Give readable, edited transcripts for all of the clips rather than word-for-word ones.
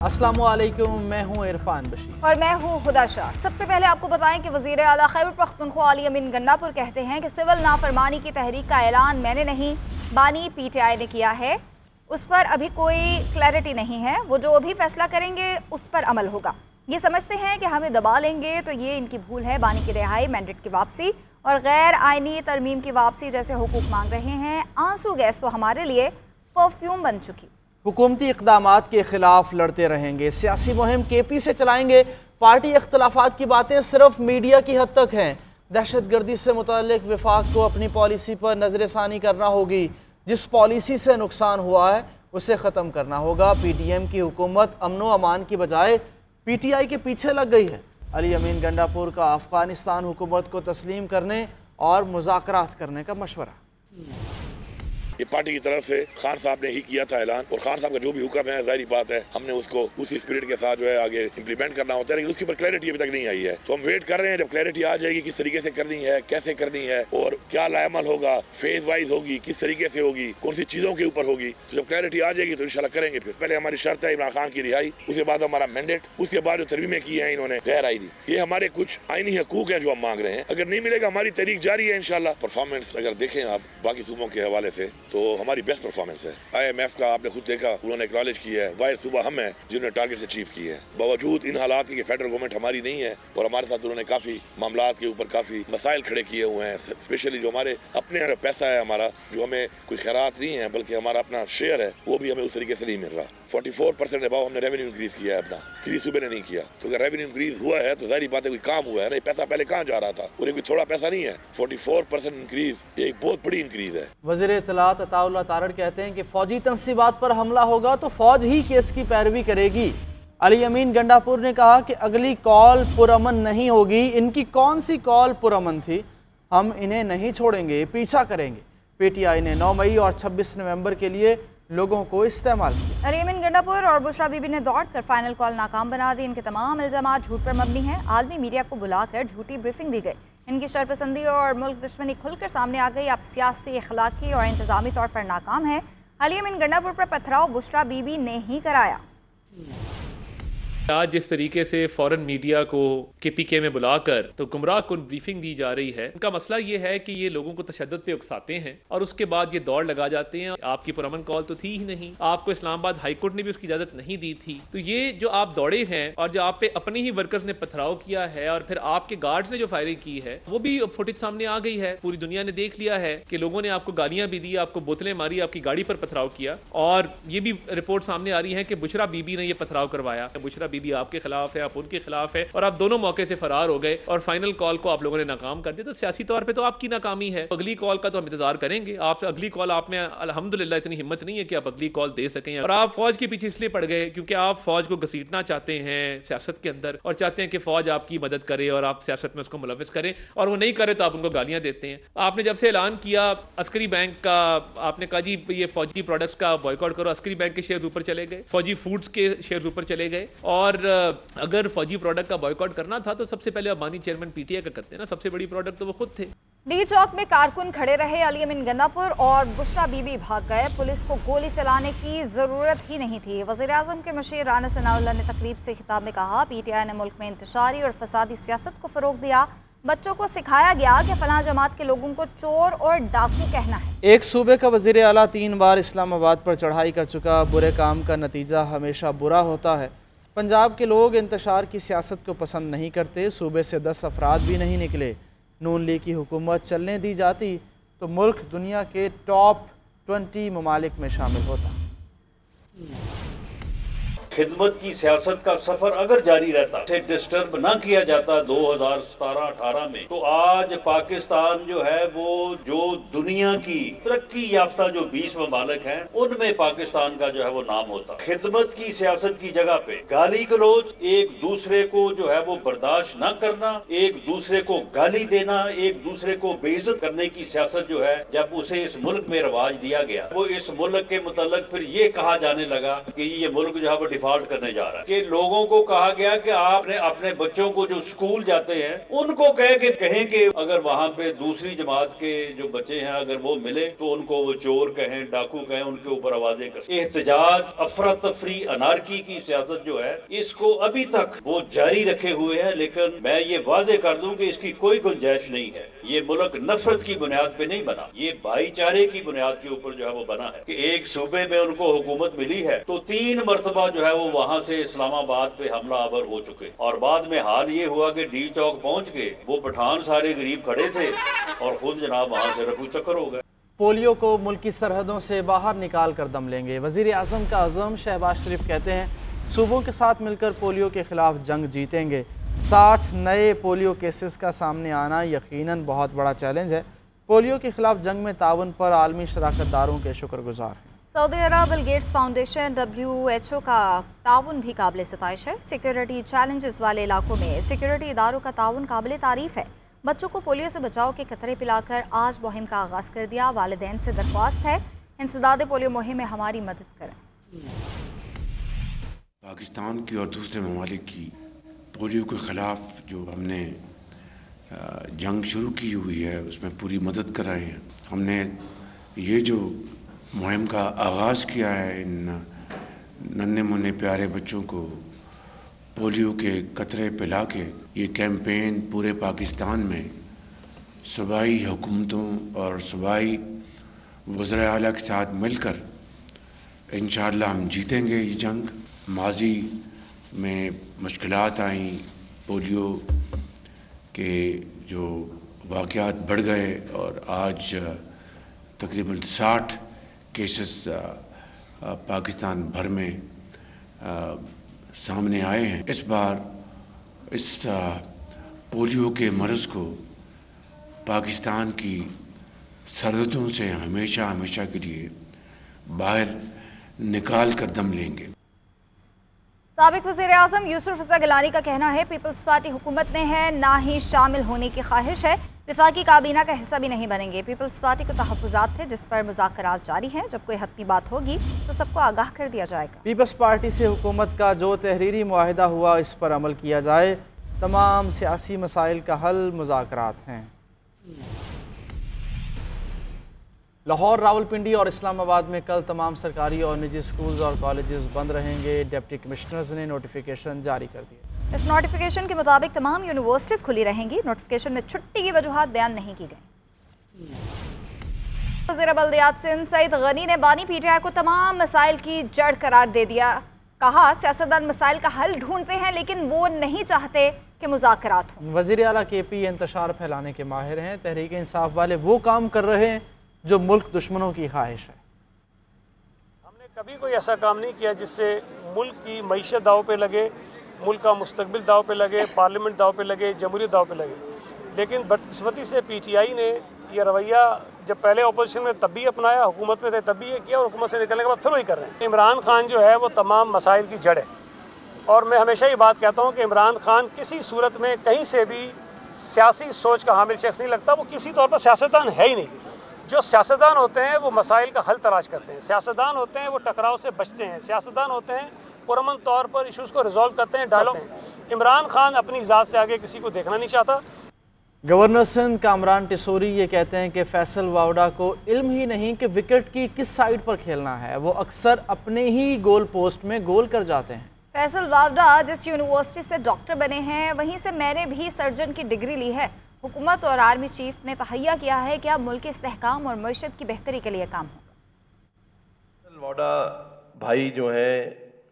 अस्सलाम वालेकुम, मैं हूँ इरफान बशीर और मैं हूँ हुदा शाह। सबसे पहले आपको बताएं कि वज़ीर आला खैबर पख्तूनख्वा अली अमीन गंडापुर कहते हैं कि सिविल नाफरमानी की तहरीक का ऐलान मैंने नहीं, बानी PTI ने किया है। उस पर अभी कोई क्लैरिटी नहीं है, वो जो भी फैसला करेंगे उस पर अमल होगा। ये समझते हैं कि हमें दबा लेंगे तो ये इनकी भूल है। बानी की रिहाई, मैंडेट की वापसी और गैर आइनी तरमीम की वापसी जैसे हुकूक मांग रहे हैं। आंसू गैस तो हमारे लिए परफ्यूम बन चुकी। हुकूमती इक़दामात के ख़िलाफ़ लड़ते रहेंगे, सियासी मुहिम KP से चलाएंगे। पार्टी इख्तलाफात की बातें सिर्फ मीडिया की हद तक हैं। दहशत गर्दी से मुतल्लिक वफाक को अपनी पॉलिसी पर नज़रसानी करना होगी। जिस पॉलिसी से नुकसान हुआ है उसे ख़त्म करना होगा। PDM की हुकूमत अमन व अमान की बजाय PTI के पीछे लग गई है। अली अमीन गंडापुर का अफ़गानिस्तान हुकूमत को तस्लीम करने और मुज़ाकरात करने का मशवरा। ये पार्टी की तरफ से खान साहब ने ही किया था ऐलान, और खान साहब का जो भी हुक्म है जाहिर बात है हमने उसको उसी स्पिरिट के साथ जो है आगे इम्प्लीमेंट करना होता है, लेकिन उसके ऊपर क्लैरिटी अभी तक नहीं आई है। तो हम वेट कर रहे हैं, जब क्लैरिटी आ जाएगी किस तरीके से करनी है, कैसे करनी है और क्या लाएमल होगा, फेज वाइज होगी, किस तरीके से होगी, कौन सी चीजों के ऊपर होगी, तो जब क्लैरिटी आ जाएगी तो इंशाल्लाह करेंगे। फिर पहले हमारी शर्त है इमरान खान की रिहाई, उसके बाद हमारा मैंडेट, उसके बाद जो तरमीमें की है इन्होंने गैर आईनी, ये हमारे कुछ आईनी हकूक है जो हम मांग रहे हैं। अगर नहीं मिलेगा हमारी तहरीक जारी है इंशाल्लाह। परफॉर्मेंस अगर देखें आप बाकी सूबों के हवाले से तो हमारी बेस्ट परफॉर्मेंस है। IMF का आपने खुद देखा, उन्होंने एक्नॉलेज किया है। वाहिद सूबा हम हैं जिन्होंने टारगेट अचीव की है, बावजूद इन हालात के फेडरल गवर्नमेंट हमारी नहीं है और हमारे साथ उन्होंने काफी मामलात के ऊपर काफी मसाइल खड़े किए हुए हैं। स्पेशली जो हमारे अपने पैसा है हमारा, जो हमें कोई खैरात नहीं है बल्कि हमारा अपना शेयर है, वो भी हमें उस तरीके से नहीं मिल रहा। 44% अबाव हमने रेवेन्यू इंक्रीज किया है अपना, किसी सूबे ने नहीं किया। तो अगर रेवेन्यू इंक्रीज हुआ है तो जाहिर बात है कोई काम हुआ है ना, पैसा पहले कहाँ जा रहा था, और कोई थोड़ा पैसा नहीं है। 44% इंक्रीज ये एक बहुत बड़ी इंक्रीज है। वज़ीर इत्तलात अताउल्लाह तारड़ कहते हैं कि फौजी तंसीबात पर हमला होगा तो फौज ही केस की पैरवी करेगी। अली अमीन गंडापुर ने कहा कि अगली कॉल पुरअमन नहीं होगी। इनकी कौन सी कॉल पुरअमन थी, हम इन्हें नहीं छोड़ेंगे, पीछा करेंगे। PTI ने 9 मई और 26 नवंबर के लिए लोगों को इस्तेमाल किया। अली अमीन गंडापुर और बुशरा बीबी ने दौड़ कर फाइनल कॉल नाकाम बना दी। इनके तमाम इल्जाम झूठ पर मबनी हैं। आलमी मीडिया को बुलाकर झूठी ब्रीफिंग दी गई। इनकी शरपसंदी और मुल्क दुश्मनी खुलकर सामने आ गई। अब सियासी, अखलाकी और इंतजामी तौर पर नाकाम है। अली अमीन गंडापुर पर पथराव बुशरा बीबी ने ही कराया। आज जिस तरीके से फॉरेन मीडिया को KPK में बुलाकर तो गुमराह कुन ब्रीफिंग दी जा रही है, उनका मसला ये है कि ये लोगों को तशद्दुद पे उकसाते हैं और उसके बाद ये दौड़ लगा जाते हैं। आपकी पुरअमन कॉल तो थी ही नहीं, आपको इस्लामाबाद हाई कोर्ट ने भी उसकी इजाजत नहीं दी थी। तो ये जो आप दौड़े हैं और जो आप पे अपने ही वर्कर्स ने पथराव किया है और फिर आपके गार्ड्स ने जो फायरिंग की है, वो भी फुटेज सामने आ गई है। पूरी दुनिया ने देख लिया है कि लोगों ने आपको गालियां भी दी, आपको बोतलें मारी, आपकी गाड़ी पर पथराव किया, और ये भी रिपोर्ट सामने आ रही है कि बुशरा बीबी ने ये पथराव करवाया। बुशरा बीबी आपके खिलाफ है, आप उनके खिलाफ है, और आप दोनों मौके से फरार हो गए और फाइनल कॉल को आप लोगों ने नाकाम कर दिया। तो सियासी तौर पे तो आपकी नाकामी है। अगली कॉल का तो हम इंतजार करेंगे। आप अगली कॉल, आप में अल्हम्दुलिल्लाह इतनी हिम्मत नहीं है कि आप अगली कॉल दे सकें, और आप फौज के पीछे इसलिए पड़ गए क्योंकि आप फौज को घसीटना चाहते हैं सियासत के अंदर और चाहते हैं कि फौज आपकी मदद करे और आप सियासत में उसको मुलविस करें, और वो नहीं करे तो आप उनको गालियां देते हैं। आपने जब से ऐलान किया अस्करी बैंक का, आपने कहा जी ये फौजी प्रोडक्ट्स का बॉयकॉट करो, अस्करी बैंक के शेयर ऊपर चले गए, फौजी फूड्स के शेयर ऊपर चले गए। और अगर फौजी प्रोडक्ट का बॉयकॉट करना था तो सबसे पहले अबानी चेयरमैन PTI का करते ना, सबसे बड़ी प्रोडक्ट तो वो खुद थे। डी चौक में कारकुन खड़े रहे। अली अमीन गंडापुर और बुशरा बीबी भाग गए। पुलिस को गोली चलाने की जरूरत ही नहीं थी। वज़ीर आज़म के मशीर राना सनाउल्लाह ने तकरीब से खिताब में कहा, PTI ने मुल्क में इंतशारी और फसादी सियासत को फरोग दिया। बच्चों को सिखाया गया कि फलां जमात के लोगों को चोर और डाकू कहना है। एक सूबे का वज़ीर आला 3 बार इस्लामाबाद पर चढ़ाई कर चुका। बुरे काम का नतीजा हमेशा बुरा होता है। पंजाब के लोग इंतशार की सियासत को पसंद नहीं करते। सूबे से 10 अफराद भी नहीं निकले। नून लीग की हुकूमत चलने दी जाती तो मुल्क दुनिया के टॉप 20 ममालिक में शामिल होता। खिदमत की सियासत का सफर अगर जारी रहता, से डिस्टर्ब ना किया जाता 2017-18 में, तो आज पाकिस्तान जो है वो जो दुनिया की तरक्की याफ्ता जो 20 ममालिक हैं उनमें पाकिस्तान का जो है वो नाम होता। खिदमत की सियासत की जगह पे गाली गलौज, एक दूसरे को जो है वो बर्दाश्त न करना, एक दूसरे को गाली देना, एक दूसरे को बेइज्जत करने की सियासत जो है जब उसे इस मुल्क में रवाज दिया गया, वो इस मुल्क के मुतल्लिक फिर ये कहा जाने लगा कि ये मुल्क जो है वो डिफॉल्ट करने जा रहा है कि लोगों को कहा गया कि आपने अपने बच्चों को जो स्कूल जाते हैं उनको कहें कि अगर वहां पे दूसरी जमात के जो बच्चे हैं अगर वो मिले तो उनको वो चोर कहें, डाकू कहें, उनके ऊपर आवाजें करें। एहतजाज, अफरा तफरी, अनारकी की सियासत जो है इसको अभी तक वो जारी रखे हुए है, लेकिन मैं ये वाजे कर दूं कि इसकी कोई गुंजाइश नहीं है। ये मुल्क नफरत की बुनियाद पे नहीं बना, ये भाईचारे की बुनियाद के ऊपर जो है वो बना है कि एक सूबे में उनको हुकूमत मिली है तो 3 मरतबा जो है वो वहां से इस्लामाबाद पे हमला आवर हो चुके, और बाद में हाल ये हुआ कि डी चौक पहुंच के वो पठान सारे गरीब खड़े थे और खुद जनाब वहां से रफू चक्कर हो गए। पोलियो को मुल्की सरहदों से बाहर निकाल कर दम लेंगे। वज़ीर आज़म का अज़म शहबाज शरीफ कहते हैं सूबों के साथ मिलकर पोलियो के खिलाफ जंग जीतेंगे। 60 नए पोलियो केसेस का सामने आना यकीनन बहुत बड़ा चैलेंज है। पोलियो के खिलाफ जंग में ताउन पर आलमी शराकतदारों के शुक्रगुजार हैं। Saudi Arab Bill Gates foundation WHO का ताउन भी काबिल सताइश है। सिक्योरिटी चैलेंजेस वाले इलाकों में सिक्योरिटी इदारों का ताउन काबिल तारीफ है। बच्चों को पोलियो से बचाव के कतरे पिलाकर आज मुहिम का आगाज़ कर दिया। वालिदैन से दरख्वास्त है इंसदाद पोलियो मुहिम में हमारी मदद करें। पाकिस्तान की और दूसरे ममालिक की पोलियो के ख़िलाफ़ जो हमने जंग शुरू की हुई है उसमें पूरी मदद कर रहे हैं। हमने ये जो मुहिम का आगाज़ किया है, इन नन्हे मुन्ने प्यारे बच्चों को पोलियो के कतरे पिला के, ये कैंपेन पूरे पाकिस्तान में सूबाई हुकूमतों और सूबाई वज़ीर आला के साथ मिलकर इंशाअल्लाह हम जीतेंगे ये जंग। माजी में मुश्किलात आई, पोलियो के जो वाक़यात बढ़ गए और आज तकरीबन 60 केसेस पाकिस्तान भर में सामने आए हैं। इस बार इस पोलियो के मर्ज़ को पाकिस्तान की सरहदों से हमेशा हमेशा के लिए बाहर निकाल कर दम लेंगे। साबिक वज़ीर आज़म यूसुफ रज़ा गिलानी का कहना है पीपल्स पार्टी हुकूमत में है, ना ही शामिल होने की ख्वाहिश है। वफाकी काबीना का हिस्सा भी नहीं बनेंगे। पीपल्स पार्टी को तहफ़्फ़ुज़ात थे जिस पर मुज़ाकरात जारी हैं। जब कोई हतमी बात होगी तो सबको आगाह कर दिया जाएगा। पीपल्स पार्टी से हुकूमत का जो तहरीरी मुआहिदा हुआ इस पर अमल किया जाए। तमाम सियासी मसाइल का हल मुज़ाकरात हैं। लाहौर, रावलपिंडी और इस्लामाबाद में कल तमाम सरकारी और निजी स्कूल्स और कॉलेजेस बंद रहेंगे। डिप्टी कमिश्नर्स ने नोटिफिकेशन जारी कर दिया। इस नोटिफिकेशन के मुताबिक तमाम यूनिवर्सिटीज़ खुली रहेंगी। नोटिफिकेशन में छुट्टी की वजूहात बयान नहीं की गई। वज़ीर बल्दियात सिंध सईद गनी ने बानी PTI को तमाम मसाइल की जड़ करार दे दिया। कहा सियासतदान मसाइल का हल ढूंढते हैं लेकिन वो नहीं चाहते कि मुज़ाकरात हों। वज़ीर आला KP इंतशार फैलाने के माहिर हैं। तहरीक इंसाफ वाले वो काम कर रहे हैं जो मुल्क दुश्मनों की ख्वाहिश है। हमने कभी कोई ऐसा काम नहीं किया जिससे मुल्क की मईशत दाव पे लगे, मुल्क का मुस्तकबिल दाव पे लगे, पार्लियामेंट दाव पे लगे, जमहूरियत दाव पे लगे। लेकिन बदकिस्मती से PTI ने यह रवैया जब पहले अपोजिशन में तब भी अपनाया, हुकूमत में थे तब भी ये किया, और हुकूमत से निकलने के बाद फिर वही कर रहे हैं। इमरान खान जो है वो तमाम मसाइल की जड़ है, और मैं हमेशा ये बात कहता हूँ कि इमरान खान किसी सूरत में कहीं से भी सियासी सोच का हामिल शख्स नहीं लगता। वो किसी तौर पर सियासतदान है ही नहीं। जो सियासतदान होते हैं वो मसाइल का हल तलाश करते हैं, सियासतदान होते हैं वो टकराव से बचते हैं, सियासतदान होते हैं पुरअमन तौर पर इशूज़ को रिजॉल्व करते हैं, डायलॉग। इमरान खान अपनी ज़ात से आगे किसी को देखना नहीं चाहता। गवर्नर सिंध कामरान टिसोरी ये कहते हैं कि फैसल वावडा को इल्म ही नहीं कि विकेट की किस साइड पर खेलना है। वो अक्सर अपने ही गोल पोस्ट में गोल कर जाते हैं। फैसल वावडा जिस यूनिवर्सिटी से डॉक्टर बने हैं वहीं से मैंने भी सर्जन की डिग्री ली है। हुकूमत और आर्मी चीफ ने तहैया किया है कि अब मुल्क के इस्तेहकाम और मईशत की बेहतरी के लिए काम होगा। फैसल वावडा भाई जो है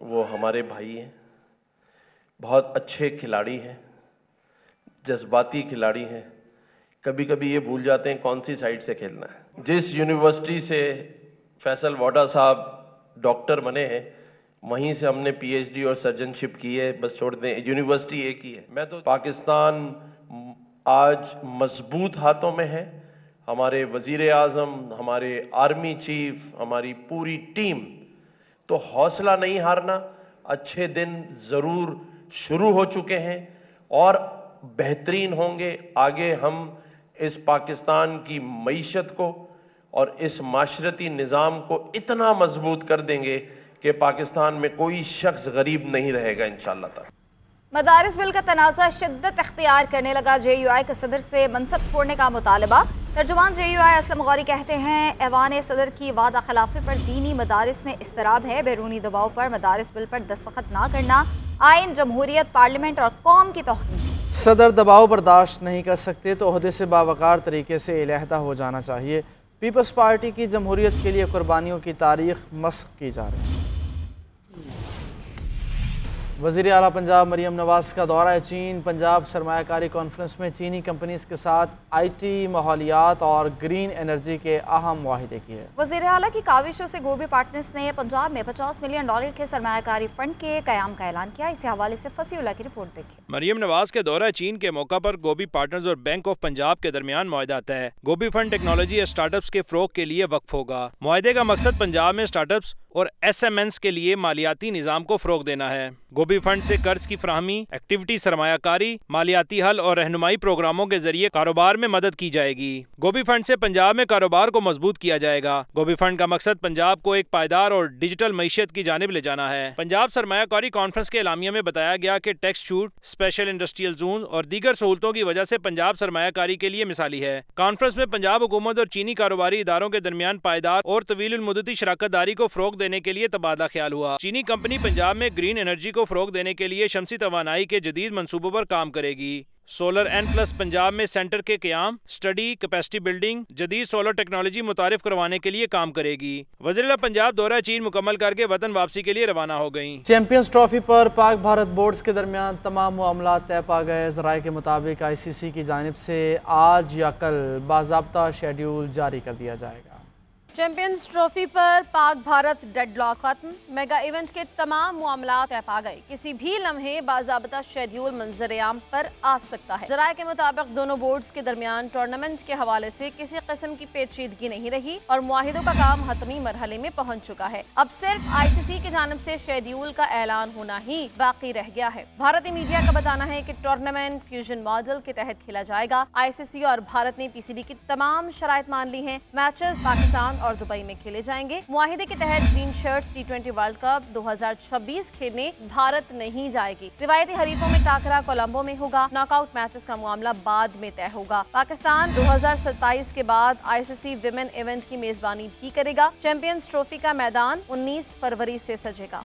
वो हमारे भाई हैं, बहुत अच्छे खिलाड़ी हैं, जज्बाती खिलाड़ी हैं। कभी कभी ये भूल जाते हैं कौन सी साइड से खेलना है। जिस यूनिवर्सिटी से फैसल वावडा साहब डॉक्टर बने हैं वहीं से हमने PhD और सर्जनशिप की है। बस छोड़ दें, यूनिवर्सिटी एक ही है। मैं तो पाकिस्तान आज मजबूत हाथों में है। हमारे वजीर आज़म, हमारे आर्मी चीफ, हमारी पूरी टीम, तो हौसला नहीं हारना। अच्छे दिन ज़रूर शुरू हो चुके हैं और बेहतरीन होंगे। आगे हम इस पाकिस्तान की मईशत को और इस माशरती निज़ाम को इतना मजबूत कर देंगे کہ پاکستان میں کوئی شخص غریب نہیں رہے گا انشاءاللہ تعالی۔ مدارس بل کا تنازع شدت اختیار کرنے لگا، جے یو آئی کے صدر سے منصب چھوڑنے کا مطالبہ۔ ترجمان جے یو آئی اسلم غوری کہتے ہیں ایوان صدر کی وعدہ خلافی پر دینی مدارس میں اضطراب ہے، بیرونی دباؤ پر مدارس بل پر دستخط نہ کرنا آئین، جمہوریت، پارلیمنٹ اور قوم کی توہین۔ صدر دباؤ برداشت نہیں کر سکتے تو عہدے سے باوقار طریقے سے علیحدہ ہو جانا چاہیے۔ پیپلز پارٹی کی جمہوریت کے لیے قربانیوں کی تاریخ مسخ کی جا رہی ہے۔ وزیر اعلیٰ پنجاب مریم نواز کا دورہ چین، پنجاب سرمایہ کاری کانفرنس میں چینی کمپنیز کے ساتھ آئی ٹی، ماحولیات اور گرین انرجی کے اہم معاہدے کیے۔ وزیر اعلیٰ کی کاوشوں سے گوبھی پارٹنرز نے پنجاب میں $50 ملین کے سرمایہ کاری فنڈ کے قیام کا اعلان کیا۔ اسی حوالے سے فصیح اللہ کی رپورٹ دیکھیں۔ مریم نواز کے دورہ چین کے موقع پر گوبھی پارٹنرز اور بینک آف پنجاب کے درمیان معاہدہ طے ہے۔ گوبھی فنڈ ٹیکنالوجی اور اسٹارٹ اپس کے فروغ کے لیے وقف ہوگا۔ معاہدے کا مقصد پنجاب میں اسٹارٹ اپس اور ایس ایم اینز کے لیے مالیاتی نظام کو فروغ دینا ہے۔ گوبھی فنڈ سے قرض کی فراہمی، ایکٹیویٹی سرمایہ کاری، مالیاتی حل اور رہنمائی پروگراموں کے ذریعے کاروبار میں مدد کی جائے گی۔ گوبھی فنڈ سے پنجاب میں کاروبار کو مضبوط کیا جائے گا۔ گوبھی فنڈ کا مقصد پنجاب کو ایک پائیدار اور ڈیجیٹل معیشت کی جانب لے جانا ہے۔ پنجاب سرمایہ کاری کانفرنس کے اعلامیہ میں بتایا گیا کہ ٹیکس چھوٹ، اسپیشل انڈسٹریل زونز اور دیگر سہولتوں کی وجہ سے پنجاب سرمایہ کاری کے لیے مثالی ہے۔ کانفرنس میں پنجاب حکومت اور چینی کاروباری اداروں کے درمیان پائیدار اور طویل المدتی شراکت داری کو فروغ دینے کے لیے تبادلہ خیال ہوا۔ چینی کمپنی پنجاب میں گرین انرجی کو فروغ دینے کے لیے شمسی توانائی کے جدید منصوبوں پر کام کرے گی۔ سولر این پلس پنجاب میں سینٹر کے قیام، اسٹڈی، کیپیسٹی بلڈنگ، جدید سولر ٹیکنالوجی متعارف کروانے کے لیے کام کرے گی۔ وزیر اعلیٰ پنجاب دورہ چین مکمل کر کے وطن واپسی کے لیے روانہ ہو گئیں۔ چیمپئنز ٹرافی پر پاک بھارت بورڈز کے درمیان تمام معاملات طے پا گئے۔ ذرائع کے مطابق آئی سی سی کی جانب سے آج یا کل باضابطہ شیڈیول جاری کر دیا جائے گا۔ چیمپئنز ٹرافی پر پاک بھارت ڈیڈ لاک ختم، میگا ایونٹ کے تمام معاملات طے پا گئے، کسی بھی لمحے باضابطہ شیڈیول منظر عام پر آ سکتا ہے۔ ذرائع کے مطابق دونوں بورڈز کے درمیان ٹورنامنٹ کے حوالے سے کسی قسم کی پیچیدگی نہیں رہی اور معاہدوں کا کام حتمی مرحلے میں پہنچ چکا ہے۔ اب صرف آئی سی سی کی جانب سے شیڈیول کا اعلان ہونا ہی باقی رہ گیا ہے۔ بھارتی میڈیا کا بتانا ہے کہ ٹورنامنٹ فیوژن ماڈل کے تحت کھیلا جائے گا۔ آئی سی سی اور بھارت نے پی سی بی کی تمام شرائط مان لی ہیں۔ میچز پاکستان اور دبئی میں کھیلے جائیں گے۔ معاہدے کے تحت green shirts T20 world cup 2026 کھیلنے بھارت نہیں جائے گی۔ روایتی حریفوں میں ٹاکرا کولمبو میں ہوگا۔ ناک آؤٹ میچز کا معاملہ بعد میں طے ہوگا۔ پاکستان 2027 کے بعد آئی سی سی ویمن ایونٹ کی میزبانی بھی کرے گا۔ چیمپئنز ٹرافی کا میدان 19 فروری سے سجے گا۔